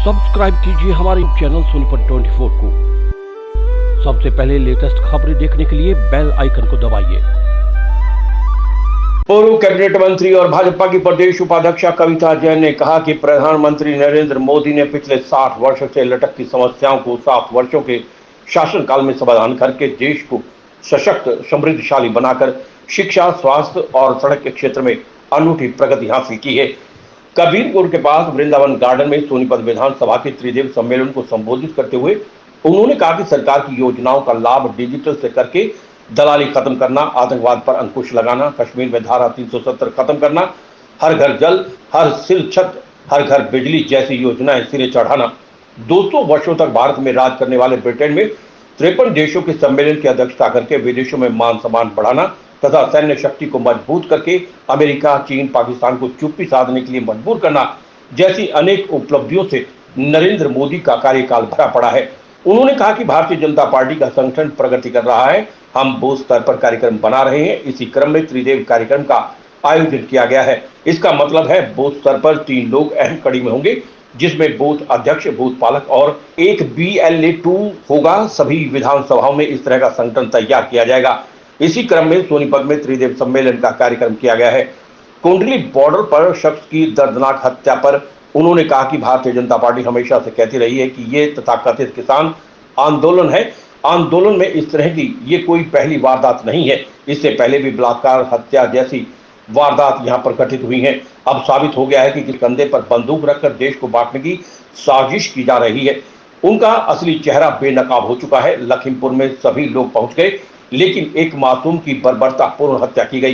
Subscribe कीजिए हमारे channel Sonipat 24 को। सबसे पहले लेटेस्ट खबरें देखने के लिए बेल आइकन को दबाइए। पूर्व कैबिनेट मंत्री और भाजपा की प्रदेश उपाध्यक्ष कविता जैन ने कहा कि प्रधानमंत्री नरेंद्र मोदी ने पिछले 60 वर्षों से लटकती समस्याओं को 7 वर्षों के शासनकाल में समाधान करके देश को सशक्त समृद्धशाली बनाकर शिक्षा, स्वास्थ्य और सड़क के क्षेत्र में अनूठी प्रगति हासिल की है। कबीरपुर के पास वृंदावन गार्डन में सोनीपत विधानसभा के त्रिदेव सम्मेलन को संबोधित करते हुए उन्होंने कहा कि सरकार की योजनाओं का लाभ डिजिटल से करके दलाली खत्म करना, आतंकवाद पर अंकुश लगाना, कश्मीर में धारा 370 खत्म करना, हर घर जल, हर सिल छत, हर घर बिजली जैसी योजनाएं सिरे चढ़ाना, 200 वर्षों तक भारत में राज करने वाले ब्रिटेन में 53 देशों के सम्मेलन की अध्यक्षता करके विदेशों में मान सम्मान बढ़ाना तथा सैन्य शक्ति को मजबूत करके अमेरिका, चीन, पाकिस्तान को चुप्पी साधने के लिए मजबूर करना जैसी अनेक उपलब्धियों से नरेंद्र मोदी का कार्यकाल भरा पड़ा है। उन्होंने कहा कि भारतीय जनता पार्टी का संगठन प्रगति कर रहा है। हम बूथ स्तर पर कार्यक्रम बना रहे हैं। इसी क्रम में त्रिदेव कार्यक्रम का आयोजन किया गया है। इसका मतलब है बूथ स्तर पर 3 लोग अहम कड़ी में होंगे, जिसमें बूथ अध्यक्ष, बूथ पालक और एक BLA2 होगा। सभी विधानसभाओं में इस तरह का संगठन तैयार किया जाएगा। इसी क्रम में सोनीपत में त्रिदेव सम्मेलन का कार्यक्रम किया गया है। कुंडली बॉर्डर पर शख्स की दर्दनाक हत्या पर उन्होंने कहा कि भारतीय जनता पार्टी हमेशा से कहती रही है कि ये तथाकथित किसान आंदोलन है। आंदोलन में इस तरह की ये कोई पहली वारदात नहीं है। इससे पहले भी बलात्कार, हत्या जैसी वारदात यहाँ पर घटित हुई हैं। अब साबित हो गया है कि कंधे पर बंदूक रखकर देश को बांटने की साजिश की जा रही है। उनका असली चेहरा बेनकाब हो चुका है। लखीमपुर में सभी लोग पहुंच गए, लेकिन एक मासूम की बर्बरतापूर्ण हत्या की गई।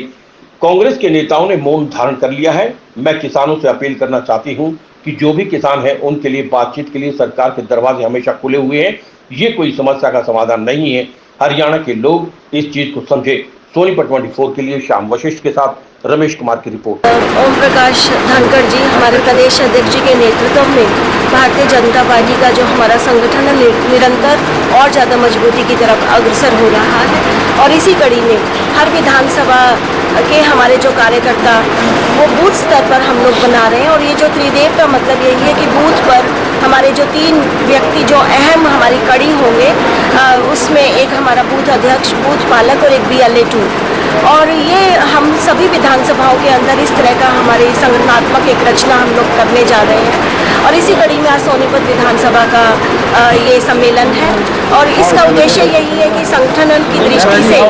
कांग्रेस के नेताओं ने मौन धारण कर लिया है। मैं किसानों से अपील करना चाहती हूं कि जो भी किसान हैं उनके लिए बातचीत के लिए सरकार के दरवाजे हमेशा खुले हुए हैं। ये कोई समस्या का समाधान नहीं है। हरियाणा के लोग इस चीज को समझे। सोनीपत 24 के लिए श्याम वशिष्ठ के साथ रमेश कुमार की रिपोर्ट। ओम प्रकाश धनखड़ जी, हमारे प्रदेश अध्यक्ष जी के नेतृत्व में भारतीय जनता पार्टी का जो हमारा संगठन है निरंतर और ज़्यादा मजबूती की तरफ अग्रसर हो रहा है। और इसी कड़ी में हर विधानसभा के हमारे जो कार्यकर्ता वो बूथ स्तर पर हम लोग बना रहे हैं। और ये जो त्रिदेव का मतलब यही है कि बूथ पर हमारे जो 3 व्यक्ति जो अहम हमारी कड़ी होंगे, उसमें एक हमारा बूथ अध्यक्ष, बूथ पालक और एक BLA2। और ये हम सभी विधानसभाओं के अंदर इस तरह का हमारी संगठनात्मक एक रचना हम लोग करने जा रहे हैं। और इसी कड़ी में आज सोनीपत विधानसभा का ये सम्मेलन है। और इसका उद्देश्य यही है कि संगठन की दृष्टि से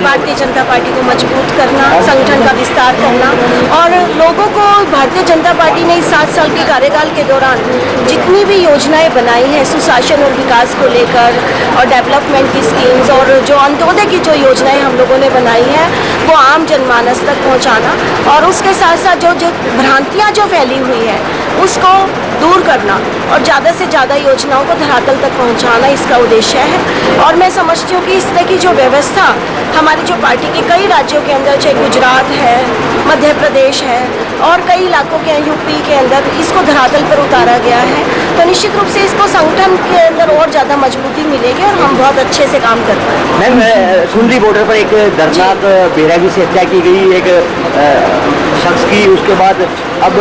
भारतीय जनता पार्टी को मजबूत करना, संगठन का विस्तार करना और लोगों को भारतीय जनता पार्टी ने इस 7 साल के कार्यकाल के दौरान जितनी भी योजनाएं बनाई हैं सुशासन और विकास को लेकर और डेवलपमेंट की स्कीम्स और जो अंत्योदय की जो योजनाएं हम लोगों ने बनाई हैं वो आम जनमानस तक पहुंचाना और उसके साथ साथ जो भ्रांतियां जो फैली हुई है उसको दूर करना और ज़्यादा से ज़्यादा योजनाओं को धरातल तक पहुंचाना इसका उद्देश्य है। और मैं समझती हूँ कि इस तरह की जो व्यवस्था हमारी जो पार्टी के कई राज्यों के अंदर, चाहे गुजरात है, मध्य प्रदेश है और कई इलाकों के UP के अंदर इसको धरातल पर उतारा गया है। तो निश्चित रूप से इसको संगठन के अंदर और ज़्यादा मजबूती मिलेगी और हम बहुत अच्छे से काम कर पाएंगे। मैम, कुंडली बॉर्डर पर एक दर्दनाक बेरहमी से हत्या की गई एक शख्स की, उसके बाद अब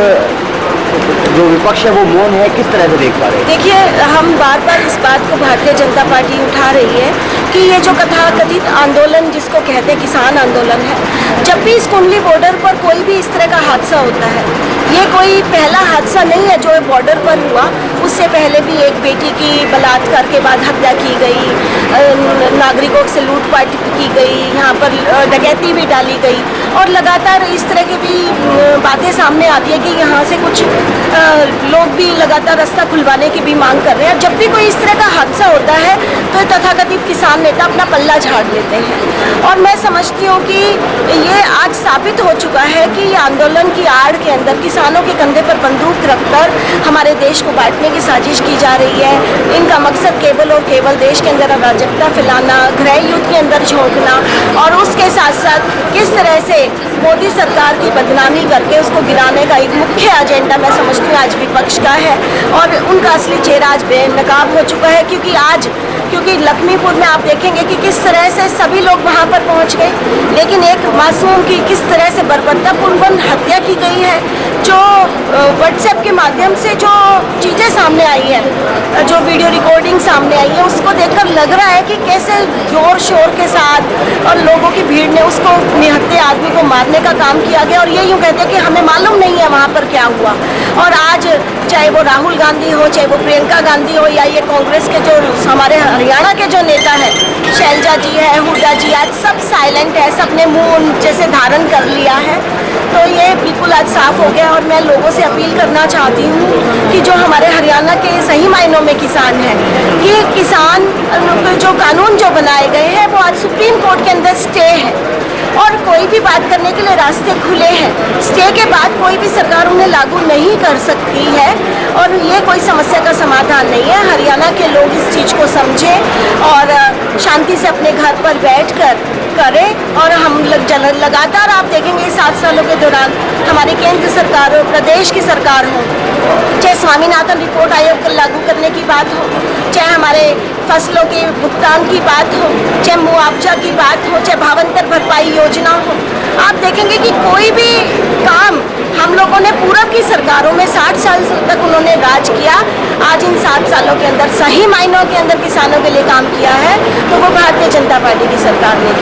जो विपक्ष है वो मौन है, किस तरह से देख पा रहे हैं? देखिए, हम बार बार इस बात को भारतीय जनता पार्टी उठा रही है कि ये जो कथित आंदोलन जिसको कहते हैं किसान आंदोलन है, जब भी इस कुंडली बॉर्डर पर कोई भी इस तरह का हादसा होता है, ये कोई पहला हादसा नहीं है जो बॉर्डर पर हुआ। उससे पहले भी एक बेटी की बलात्कार के बाद हत्या की गई, नागरिकों से लूटपाट की गई, यहाँ पर डकैती भी डाली गई और लगातार इस तरह की भी बातें सामने आती है कि यहाँ से कुछ लोग भी लगातार रास्ता खुलवाने की भी मांग कर रहे हैं। जब भी कोई इस तरह का हादसा होता है तो तथाकथित किसान नेता अपना पल्ला झाड़ लेते हैं। और मैं समझती हूँ कि ये आज साबित हो चुका है कि ये आंदोलन की आड़ के अंदर किसानों के कंधे पर बंदूक रखकर हमारे देश को बांटने की साजिश की जा रही है। इनका मकसद केवल और केवल देश के अंदर अराजकता फैलाना, गृह युद्ध के अंदर झोंकना और उसके साथ साथ किस तरह से मोदी सरकार की बदनामी करके उसको गिराने का एक मुख्य एजेंडा मैं समझती हूँ आज विपक्ष का है। और उनका असली चेहरा आज बेनकाब हो चुका है क्योंकि लखीमपुर में आप देखेंगे कि किस तरह से सभी लोग वहाँ पर पहुँच गए, लेकिन एक मासूम की किस तरह से बर्बरतापूर्ण हत्या की गई है जो व्हाट्सएप के माध्यम से जो चीज़ें सामने आई हैं, जो वीडियो रिकॉर्डिंग सामने आई है, उसको देखकर लग रहा है कि कैसे जोर शोर के साथ और लोगों की भीड़ ने उसको निहत्थे आदमी को मारने का काम किया गया। और ये यूँ कहते हैं कि हमें मालूम नहीं है वहाँ पर क्या हुआ। और आज चाहे वो राहुल गांधी हो, चाहे वो प्रियंका गांधी हो, या ये कांग्रेस के जो हमारे हरियाणा के जो नेता हैं, शैलजा जी है, हुड्डा जी, आज सब साइलेंट है, सबने मुंह जैसे धारण कर लिया है। तो ये बिल्कुल आज साफ हो गया। और मैं लोगों से अपील करना चाहती हूँ कि जो हमारे हरियाणा के सही मायनों में किसान हैं, कि किसान जो कानून जो बनाए गए हैं वो आज सुप्रीम कोर्ट के अंदर स्टे है और कोई भी बात करने के लिए रास्ते खुले हैं। स्टे के बाद कोई भी सरकार उन्हें लागू नहीं कर सकती है और ये कोई समस्या का समाधान नहीं है। हरियाणा के लोग इस चीज़ को समझें और शांति से अपने घर पर बैठकर करें। और हम लगातार आप देखेंगे 7 सालों के दौरान हमारी केंद्र सरकार हो, प्रदेश की सरकार हो, चाहे स्वामीनाथन रिपोर्ट आयोग को लागू करने की बात हो, चाहे हमारे फसलों के भुगतान की बात हो, चाहे मुआवजा की बात हो, चाहे भावांतर भरपाई योजना हो, आप देखेंगे कि कोई भी काम हम लोगों ने पूरब की सरकारों में 60 साल तक उन्होंने राज किया। आज इन 7 सालों के अंदर सही मायनों के अंदर किसानों के लिए काम किया है तो वो भारतीय जनता पार्टी की सरकार ने।